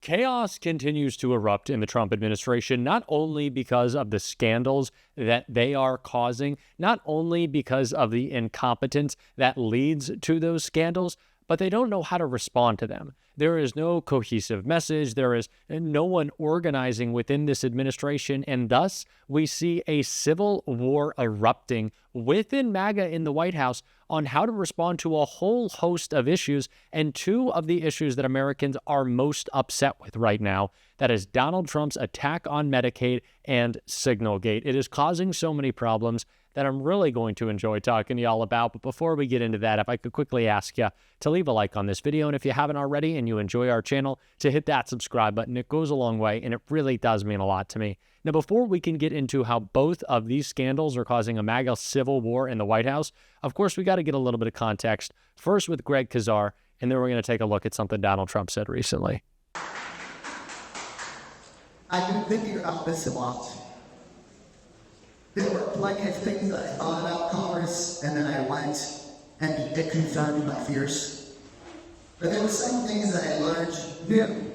Chaos continues to erupt in the Trump administration, not only because of the scandals that they are causing, not only because of the incompetence that leads to those scandals, but they don't know how to respond to them. There is no cohesive message. There is no one organizing within this administration. And thus, we see a civil war erupting within MAGA in the White House on how to respond to a whole host of issues. And two of the issues that Americans are most upset with right now, that is Donald Trump's attack on Medicaid and Signalgate. It is causing so many problems that I'm really going to enjoy talking to y'all about. But before we get into that, if I could quickly ask you to leave a like on this video, and if you haven't already and you enjoy our channel, to hit that subscribe button. It goes a long way, and it really does mean a lot to me. Now, before we can get into how both of these scandals are causing a MAGA civil war in the White House, of course, we got to get a little bit of context, first with Greg Kazar, and then we're going to take a look at something Donald Trump said recently. I've been thinking about this a lot. There were plenty of things that I thought about Congress, and then I went and it confirmed my fears. But there were some things that I learned new.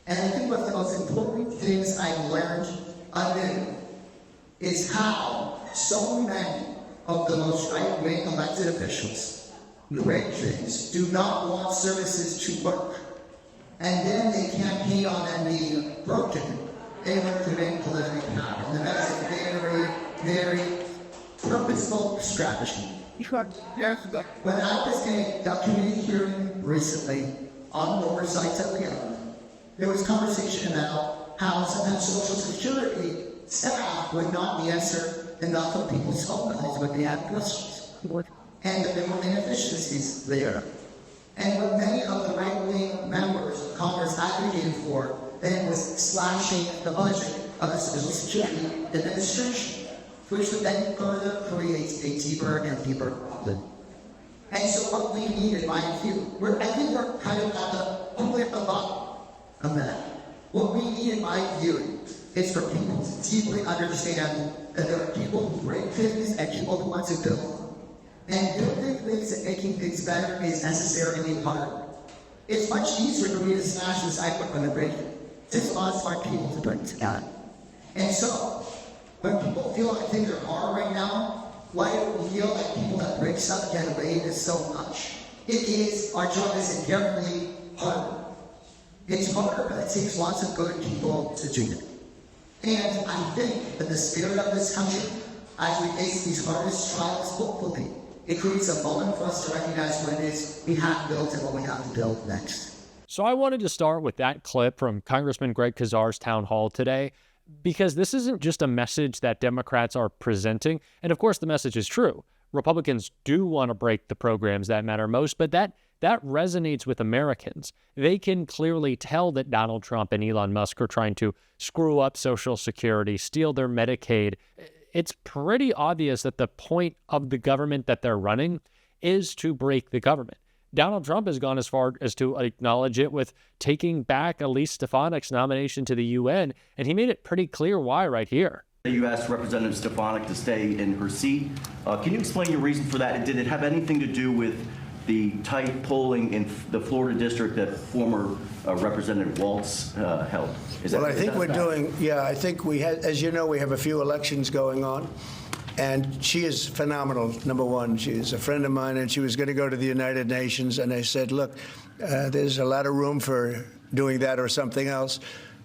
And I think one of the most important things I learned anew is how so many of the most right-wing elected officials, great things, do not want services to work. And then they campaign on them being broken. They want to make political power. And that's a very, very purposeful strategy. When I was in a community hearing recently on oversight of the government, there was conversation about how sometimes Social Security staff would not answer enough of people's phone calls when they had questions. And there were inefficiencies there. And what many of the right-wing members of Congress advocated for then was slashing the budget of the Social Security Administration, which would then further create a deeper and deeper problem. And so what we need, in my view, I think we're kind of at the only at the bottom of that. What we need, in my view, is for people to deeply understand that there are people who break business and people who want to build. And building things and making things better is necessarily hard. It's much easier for me to smash this iPhone on the break. It's a lot of smart people to bring together. And so, when people feel like things are hard right now, why do we feel like people that break stuff get away with so much? It is, our job is inherently harder. It's harder, but it takes lots of good people to do it. And I think that the spirit of this country, as we face these hardest trials, hopefully, it creates a moment for us to recognize what it is we have built and what we have to build next. So I wanted to start with that clip from Congressman Greg Kazar's town hall today, because this isn't just a message that Democrats are presenting. And of course, the message is true. Republicans do want to break the programs that matter most, but that resonates with Americans. They can clearly tell that Donald Trump and Elon Musk are trying to screw up Social Security, steal their Medicaid. It's pretty obvious that the point of the government that they're running is to break the government. Donald Trump has gone as far as to acknowledge it with taking back Elise Stefanik's nomination to the UN, and he made it pretty clear why right here. You asked Representative Stefanik to stay in her seat. Can you explain your reason for that? Did it have anything to do with the tight polling in the Florida district that former Representative Waltz held? Well, I think we're doing, I think we had, as you know, we have a few elections going on. And she is phenomenal, number one. She is a friend of mine, and she was going to go to the United Nations. And I said, look, there's a lot of room for doing that or something else.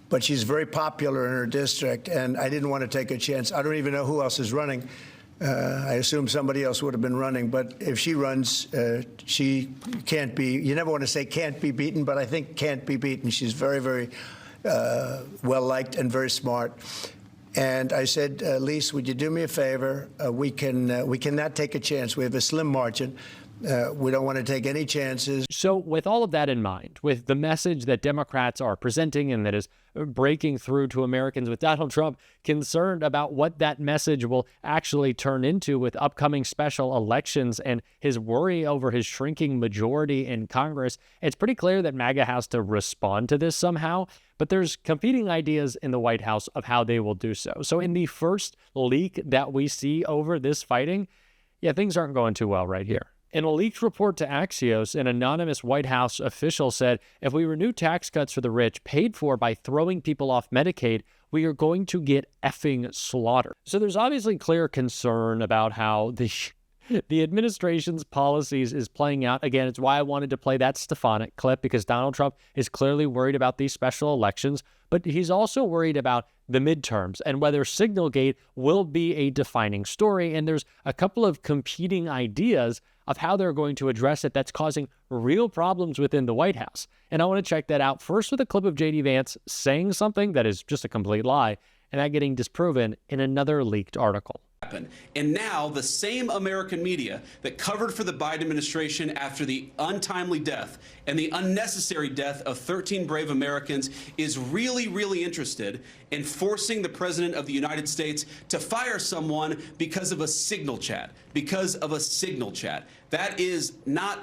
But she's very popular in her district, and I didn't want to take a chance. I don't even know who else is running. I assume somebody else would have been running. But if she runs, she can't be, you never want to say can't be beaten, but I think can't be beaten. She's very, very well-liked and very smart. And I said, Lise, would you do me a favor? We cannot take a chance. We have a slim margin. We don't want to take any chances. So with all of that in mind, with the message that Democrats are presenting and that is breaking through to Americans, with Donald Trump concerned about what that message will actually turn into with upcoming special elections and his worry over his shrinking majority in Congress, it's pretty clear that MAGA has to respond to this somehow. But there's competing ideas in the White House of how they will do so. So in the first leak that we see over this fighting, things aren't going too well right here. In a leaked report to Axios, an anonymous White House official said, if we renew tax cuts for the rich paid for by throwing people off Medicaid, we are going to get effing slaughtered. So there's obviously clear concern about how the administration's policies is playing out. Again, it's why I wanted to play that Stefanik clip, because Donald Trump is clearly worried about these special elections, but he's also worried about the midterms and whether Signalgate will be a defining story. And there's a couple of competing ideas of how they're going to address it that's causing real problems within the White House. And I want to check that out first with a clip of J.D. Vance saying something that is just a complete lie, and that getting disproven in another leaked article. And now the same American media that covered for the Biden administration after the untimely death and the unnecessary death of 13 brave Americans is really interested in forcing the President of the United States to fire someone because of a signal chat. That is not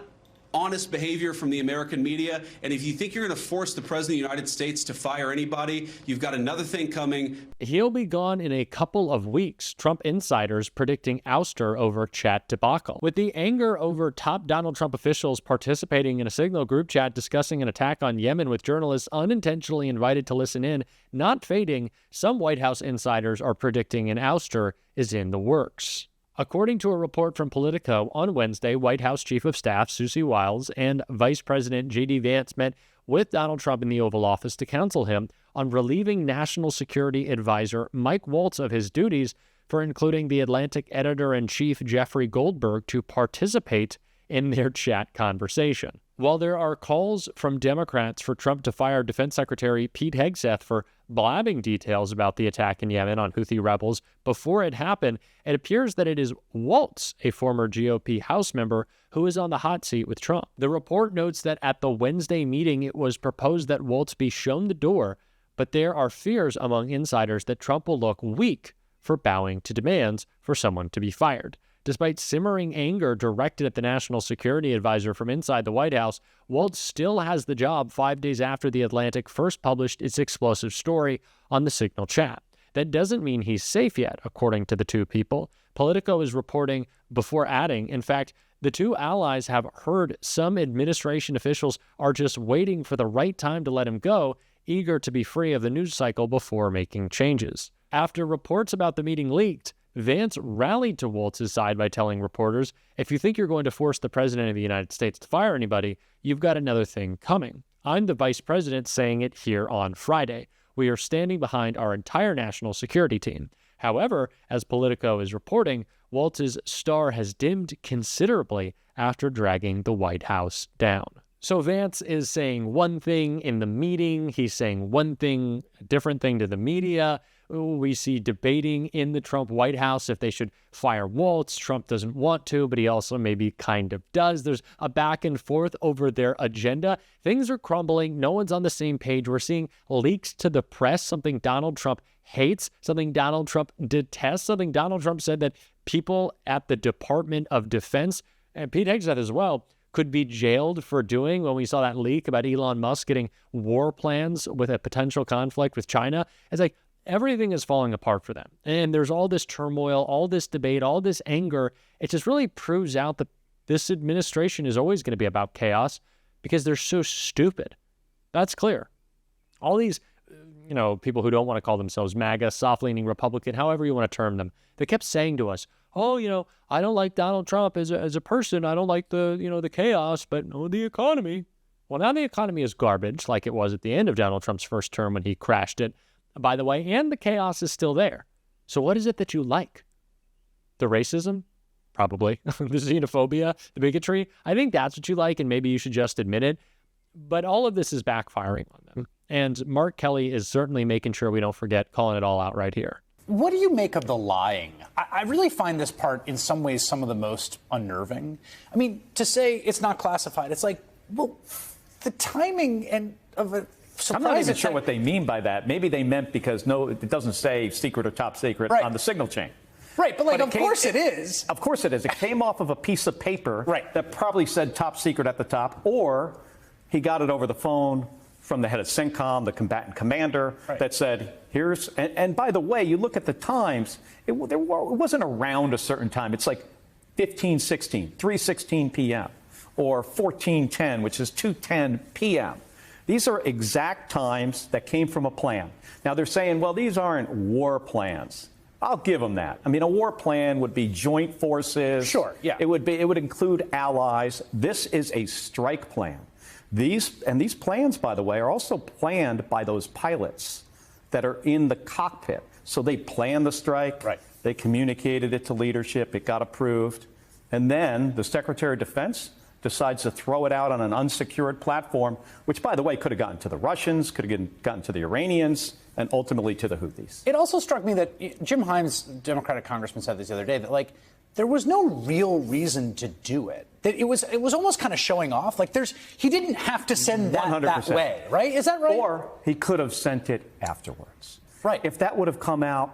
honest behavior from the American media. And if you think you're going to force the President of the United States to fire anybody, you've got another thing coming. He'll be gone in a couple of weeks, Trump insiders predicting ouster over chat debacle. With the anger over top Donald Trump officials participating in a Signal group chat discussing an attack on Yemen with journalists unintentionally invited to listen in not fading, some White House insiders are predicting an ouster is in the works. According to a report from Politico, on Wednesday, White House Chief of Staff Susie Wiles and Vice President J.D. Vance met with Donald Trump in the Oval Office to counsel him on relieving National Security Advisor Mike Waltz of his duties for including the Atlantic editor-in-chief Jeffrey Goldberg to participate in their chat conversation. While there are calls from Democrats for Trump to fire Defense Secretary Pete Hegseth for blabbing details about the attack in Yemen on Houthi rebels before it happened, it appears that it is Waltz, a former GOP House member, who is on the hot seat with Trump. The report notes that at the Wednesday meeting, it was proposed that Waltz be shown the door, but there are fears among insiders that Trump will look weak for bowing to demands for someone to be fired. Despite simmering anger directed at the National Security Advisor from inside the White House, Waltz still has the job 5 days after The Atlantic first published its explosive story on the Signal chat. That doesn't mean he's safe yet, according to the two people. Politico is reporting before adding, in fact, the two allies have heard some administration officials are just waiting for the right time to let him go, eager to be free of the news cycle before making changes. After reports about the meeting leaked, Vance rallied to Waltz's side by telling reporters, if you think you're going to force the President of the United States to fire anybody, you've got another thing coming. I'm the Vice President saying it here on Friday. We are standing behind our entire national security team. However, as Politico is reporting, Waltz's star has dimmed considerably after dragging the White House down. So Vance is saying one thing in the meeting. He's saying one thing, a different thing to the media. We see debating in the Trump White House if they should fire Waltz. Trump doesn't want to, but he also maybe kind of does. There's a back and forth over their agenda. Things are crumbling. No one's on the same page. We're seeing leaks to the press, something Donald Trump hates, something Donald Trump detests, something Donald Trump said that people at the Department of Defense, and Pete Hegseth as well, could be jailed for doing when we saw that leak about Elon Musk getting war plans with a potential conflict with China. It's like, everything is falling apart for them. And there's all this turmoil, all this debate, all this anger. It just really proves out that this administration is always going to be about chaos because they're so stupid. That's clear. All these, people who don't want to call themselves MAGA, soft-leaning Republican, however you want to term them, they kept saying to us, I don't like Donald Trump as a person. I don't like the chaos, but the economy. Well, now the economy is garbage like it was at the end of Donald Trump's first term when he crashed it, by the way, and the chaos is still there. So what is it that you like? The racism? Probably. The xenophobia? The bigotry? I think that's what you like, and maybe you should just admit it. But all of this is backfiring on them. And Mark Kelly is certainly making sure we don't forget calling it all out right here. What do you make of the lying? I really find this part, in some ways, some of the most unnerving. I mean, to say it's not classified, it's like, well, the timing and of a I'm not even sure what they mean by that. Maybe they meant because it doesn't say secret or top secret on the signal chain. Right, but of course it is. Of course it is. It came off of a piece of paper that probably said top secret at the top, or he got it over the phone from the head of CENTCOM, the combatant commander, that said, here's, and by the way, you look at the times, it wasn't around a certain time. It's like 15:16, 3:16 p.m., or 14:10, which is 2:10 p.m. These are exact times that came from a plan. Now they're saying, well, these aren't war plans. I'll give them that. I mean, a war plan would be joint forces. Sure, yeah. It would include allies. This is a strike plan. These plans, by the way, are also planned by those pilots that are in the cockpit. So they planned the strike. Right. They communicated it to leadership. It got approved. And then the Secretary of Defense decides to throw it out on an unsecured platform, which, by the way, could have gotten to the Russians, could have gotten to the Iranians, and ultimately to the Houthis. It also struck me that Jim Himes, Democratic congressman, said this the other day, that, like, there was no real reason to do it. That it was almost kind of showing off. Like, he didn't have to send that 100%. way, right? Is that right? Or he could have sent it afterwards. Right. If that would have come out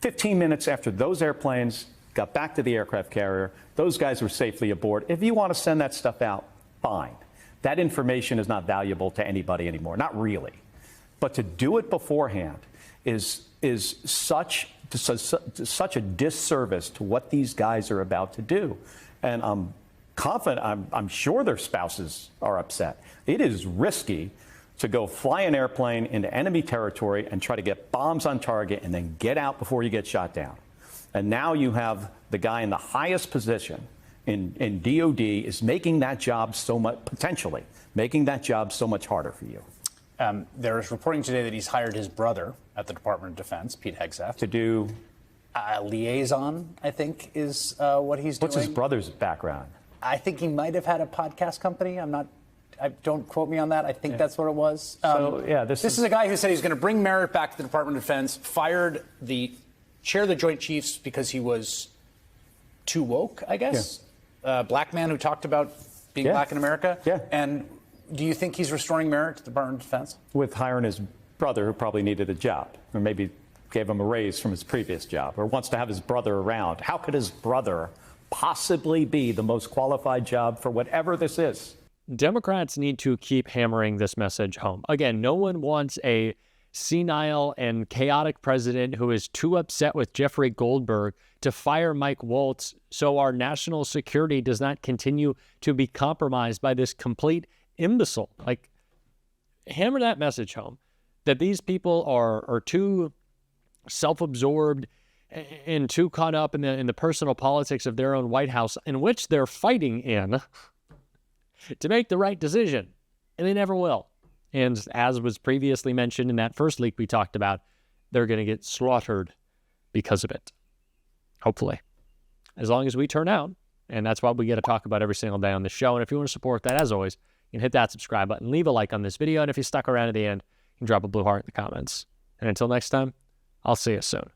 15 minutes after those airplanes got back to the aircraft carrier, those guys were safely aboard. If you want to send that stuff out, fine. That information is not valuable to anybody anymore, not really. But to do it beforehand is such a disservice to what these guys are about to do. And I'm confident, I'm sure their spouses are upset. It is risky to go fly an airplane into enemy territory and try to get bombs on target and then get out before you get shot down. And now you have the guy in the highest position in DOD is making that job potentially making that job so much harder for you. There is reporting today that he's hired his brother at the Department of Defense, Pete Hegseth, To do, liaison, I think, is what he's doing. what's his brother's background? I think he might have had a podcast company. Don't quote me on that. I think that's what it was. This is a guy who said he's going to bring Merritt back to the Department of Defense, fired the chair of the Joint Chiefs because he was too woke, I guess. Black man who talked about being black in America. Yeah. And do you think he's restoring merit to the Department of Defense? With hiring his brother, who probably needed a job, or maybe gave him a raise from his previous job, or wants to have his brother around. How could his brother possibly be the most qualified job for whatever this is? Democrats need to keep hammering this message home. Again, no one wants a senile and chaotic president who is too upset with Jeffrey Goldberg to fire Mike Waltz so our national security does not continue to be compromised by this complete imbecile. Like, hammer that message home that these people are too self-absorbed and too caught up in the personal politics of their own White House, in which they're fighting in, to make the right decision, and they never will. And as was previously mentioned in that first leak we talked about, they're going to get slaughtered because of it. Hopefully. As long as we turn out, and that's what we get to talk about every single day on this show. And if you want to support that, as always, you can hit that subscribe button, leave a like on this video, and if you stuck around to the end, you can drop a blue heart in the comments. And until next time, I'll see you soon.